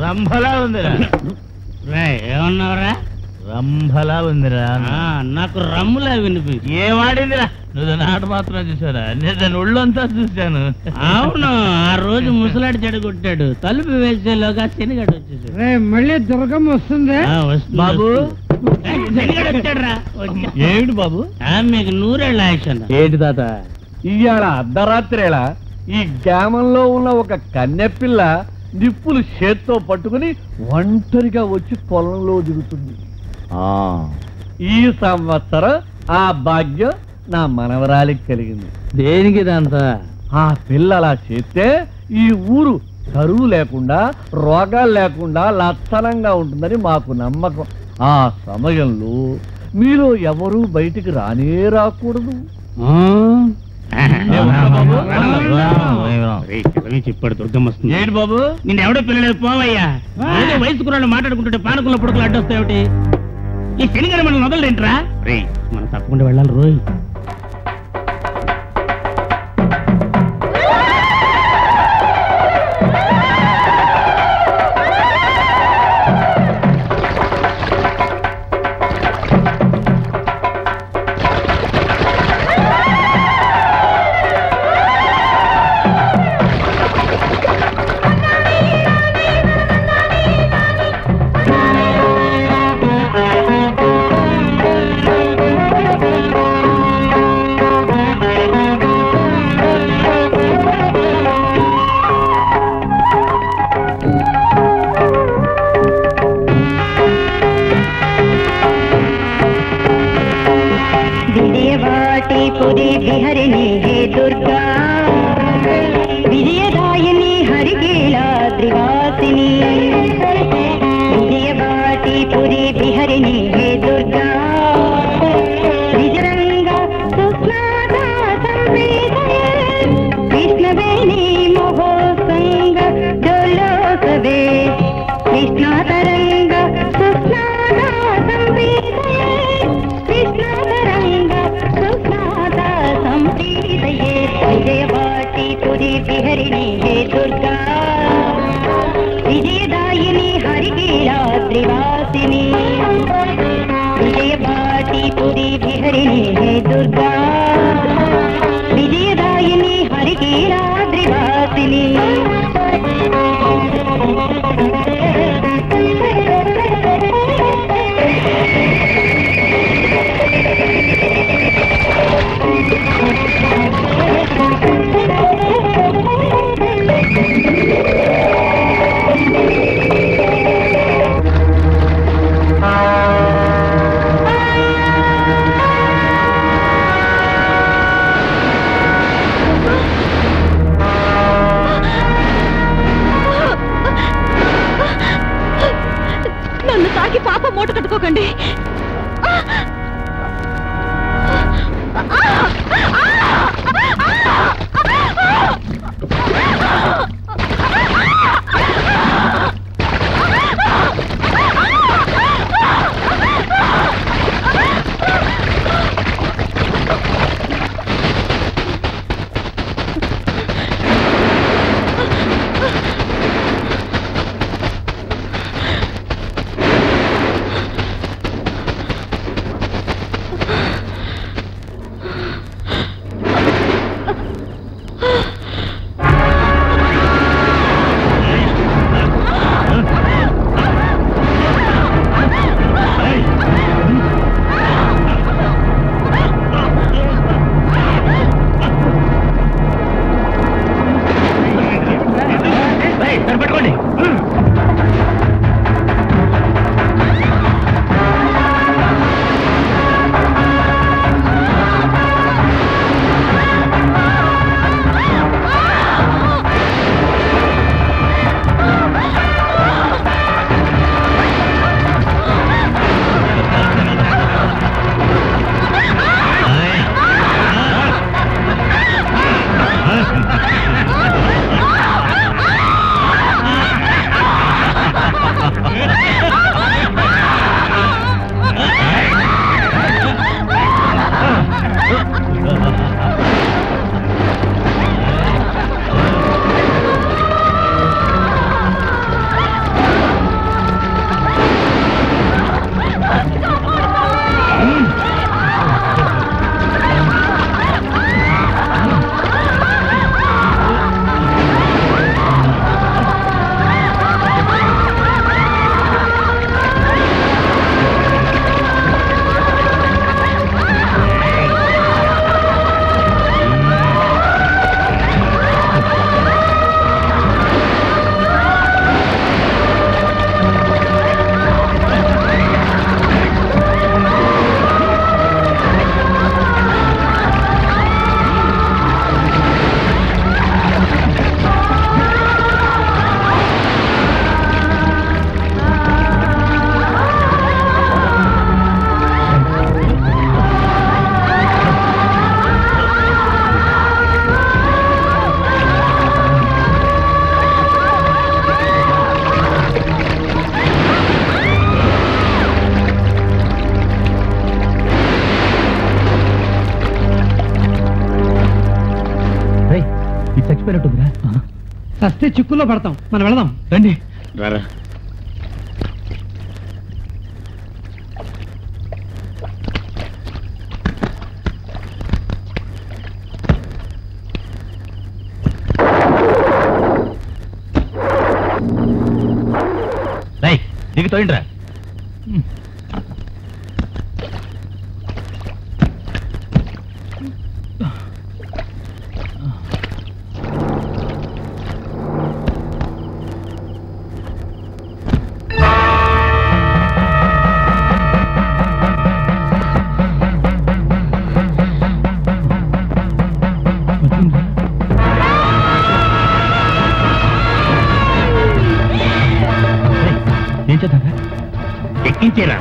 రంభలా ఉందిరా. ఏమన్నావురా? రంభలా ఉందిరా. నాకు రమ్ములా వినిపించి. ఏమాడిందిరా? నువ్వు నాట మాత్రం చూసారా? నేను ఒళ్ళంతా చూశాను. అవును, ఆ రోజు ముసలాడి చెడగొట్టాడు. తలుపు వేసేలోగా శనిగాడు వచ్చేసాడు. మళ్ళీ దుర్గమ్మ వస్తుంది. బాబు శనిగాడు వచ్చాడురా. ఏమిటి బాబు? మీకు నూరేళ్ళ యాక్షన్. ఏంటి తాత, ఇవాళ అర్ధరాత్రేళ ఈ గ్రామంలో ఉన్న ఒక కన్నెపిల్ల నిప్పులు చేత్తో పట్టుకుని ఒంటరిగా వచ్చి పొలంలో దిగుతుంది. ఈ సంవత్సరం ఆ భాగ్యం నా మనవరాలికి కలిగింది. దేనికి ఇదంతా? ఆ పిల్ల అలా చేస్తే ఈ ఊరు కరువు లేకుండా రోగాలు లేకుండా లక్షణంగా ఉంటుందని మాకు నమ్మకం. ఆ సమయంలో మీలో ఎవరూ బయటికి రానే రాకూడదు. చెప్పాడు దుర్గమ్మ వస్తుంది. ఏంటి బాబు? నిన్న ఎవడో పిల్లలేదు పోవయ్యా. ఏదో వయసు కుర్రాళ్ళు మాట్లాడుకుంటుంటే పానకుల పుడుకులు అడ్డొస్తాయేమిటి? ఈ శనిగారు మనం వదలలేంట్రా? మనం తప్పకుండా వెళ్ళాలి రోయ్. पुरी बिहरिणी हे दुर्गा विजयदायिनी हरिकेला त्रिवासिनी विजयवाटी पुरी बिहरिणी हे दुर्गा विजरंग सुस्नादा संवेदय कृष्णवेणी मोहोसंग डोलोसवे कृष्णातरंग सुस्नादा संवेदय कृष्णातरंग सुस्नादा संवेदये विजयवाटी पुरी बिहरिणी हे दुर्गा विजयदायिनी हरिकेला त्रिवासिनी विजयवाटी पुरी बिहरिणी हे दुर्गा विजयदायिनी हरिकेला त्रिवासिनी నన్ను తాకి పాప మూట కట్టుకోకండి. వస్తే చిక్కుల్లో పడతాం. మనం వెళదాం. రండి. రారా. రేయ్, దిగి తోయండిరా. ఏం చేద్దాం? ఎక్కించేరా.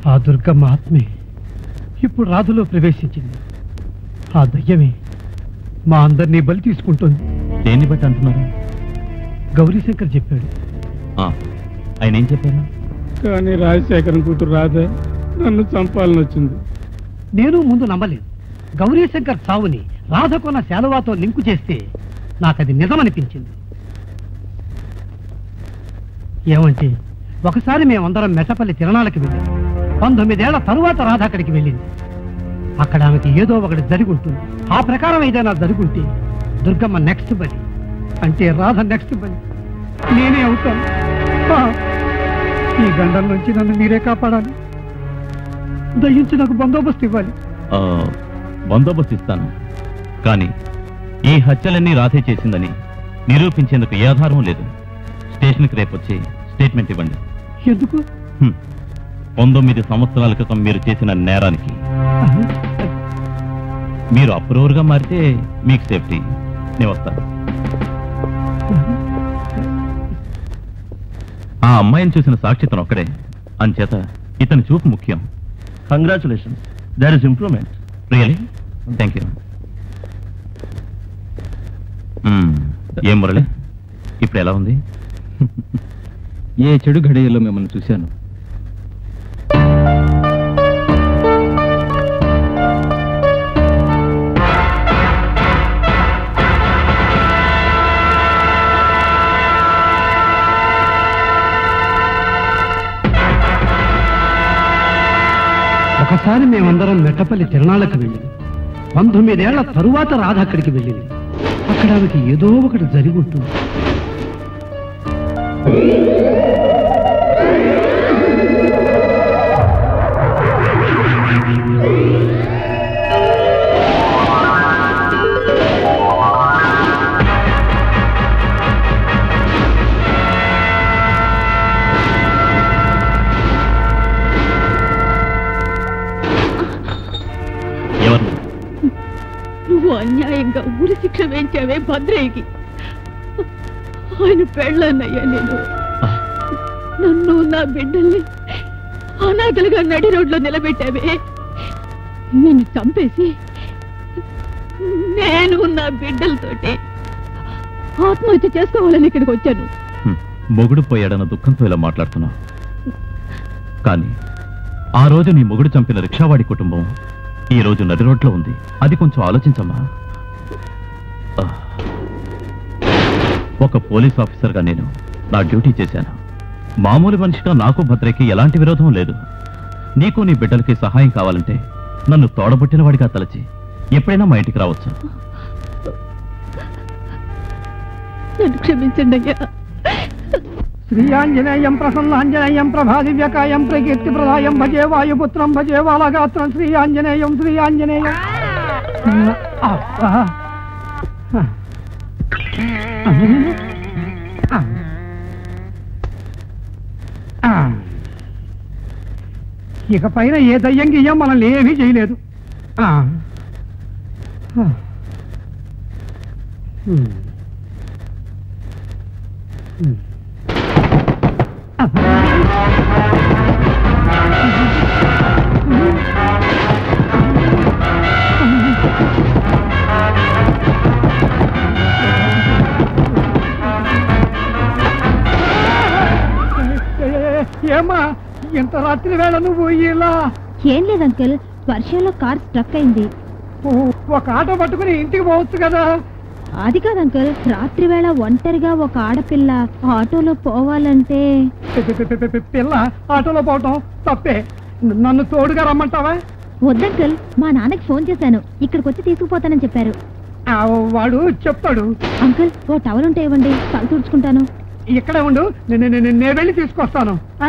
ఆ దుర్గమ్మ ఆత్మే ఇప్పుడు రాధులో ప్రవేశించింది. ఆ దయ్యమే మా అందరినీ బలి తీసుకుంటోంది. దేన్ని బట్టి అంటున్నారు? గౌరీశంకర్ చెప్పాడు. ఆయన ఏం చెప్పారు? కానీ రాజశేఖరం కూతురు రాధ నన్ను చంపాలని వచ్చింది. నేను ముందు నమ్మలేదు. గౌరీశంకర్ చావుని రాధ కొన్న శాలువాతో లింకు చేస్తే నాకది నిజమనిపించింది. ఏమంటే ఒకసారి మేమందరం మెట్టపల్లి తిరణాలకి వెళ్ళాం. 19 ఏళ్ల తరువాత రాధ అక్కడికి వెళ్ళింది. అక్కడ ఆమెకి ఏదో ఒకటి జరిగి ఉంటుంది. ఆ ప్రకారం ఏదైనా జరుగుంటే దుర్గమ్మ నెక్స్ట్ బలి, అంటే రాధ నెక్స్ట్ బలి నేనే అవుతాను. ఈ గండం నుంచి నన్ను మీరే కాపాడాలి. దయించి నాకు బందోబస్తు ఇవ్వాలి. బందోబస్తు ఇస్తాను, కానీ ఈ హత్యలన్నీ రాధే చేసిందని నిరూపించేందుకు ఏ ఆధారం లేదు. స్టేషన్కి రేపు వచ్చి స్టేట్మెంట్ ఇవ్వండి. ఎందుకు? 19 సంవత్సరాల క్రితం మీరు చేసిన నేరానికి. మీరు అప్రూవర్గా మారితే మీకు సేఫ్టీ. నేను వస్తాను. ఆ అమ్మాయిని చూసిన సాక్షితను ఒక్కడే, అంచేత ఇతని చూపు ముఖ్యం. Congratulations, there is improvement. Really thank you. ఏం మురళి, ఇప్పుడు ఎలా ఉంది? ఏ చెడు ఘడియల్లో మిమ్మల్ని చూశాను. ఒకసారి మేమందరం మెట్టపల్లి తిరణాలకు వెళ్ళింది. 19 ఏళ్ల తరువాత రాధ అక్కడికి వెళ్ళింది. అక్కడ ఆమెకి ఏదో ఒకటి జరిగి ఉంటుంది. నువ్వు అన్యాయంగా ఉరి శిక్ష వేయించావే భద్రయ్యకి. ఆయన పెళ్ళన్నయ్యా నేను. నన్ను నా బిడ్డల్ని అనాథలుగా నడి రోడ్లో నిలబెట్టావే. నిన్ను చంపేసి నేను నా బిడ్డలతోటి ఆత్మహత్య చేసుకోవాలని ఇక్కడికి వచ్చాను. మొగుడు పోయాడన్న దుఃఖంతో ఇలా మాట్లాడుతున్నావు, కానీ ఆ రోజు నీ మొగుడు చంపిన రిక్షావాడి కుటుంబం ఈ రోజు నడి రోడ్లో ఉంది. అది కొంచెం ఆలోచించమ్మా. ఒక పోలీస్ ఆఫీసర్గా నేను నా డ్యూటీ చేశాను. మామూలు మనిషిగా నాకు భద్రకి ఎలాంటి విరోధం లేదు. నీకు నీ బిడ్డలకి సహాయం కావాలంటే నన్ను తోడబుట్టిన వాడిగా తలచి ఎప్పుడైనా మా ఇంటికి రావచ్చు. నన్ను క్షమించండి అయ్యా. శ్రీయాంజనేయం ప్రసన్నాంజనేయం ప్రభాదివ్యకాయం ప్రకీర్తి ప్రదాయం భజే వాయుపుత్రం భజే వాలగాత్రం శ్రీయాంజనేయం శ్రీయాంజనేయం. ఇక పైన ఏ దయ్యం గియ్యం మనల్ని ఏమీ చేయలేదు. ఇంత రాత్రి వేళ నువ్వు ఇలా ఏం లేదు అంకుల్, వర్షంలో కార్ స్ట్రక్ అయింది. ఒక ఆటో పట్టుకుని ఇంటికి పోవచ్చు కదా. అది కాదు అంకుల్, రాత్రి వేళ ఒంటరిగా ఒక ఆడపిల్ల ఆటోలో పోవాలంటే పిల్ల ఆటోలో పోవటం తప్పే. నన్ను తోడుగా రమ్మంటావా? వద్దంకుల్, మా నాన్నకి ఫోన్ చేశాను, ఇక్కడికి వచ్చి తీసుకుపోతానని చెప్పారు. వాడు చెప్తాడు. అంకుల్, ఓ టవల్ ఉంటే ఇవ్వండి, తల తుడుచుకుంటాను. ఇక్కడే ఉండు, నేను వెళ్ళి తీసుకొస్తాను. ఆ.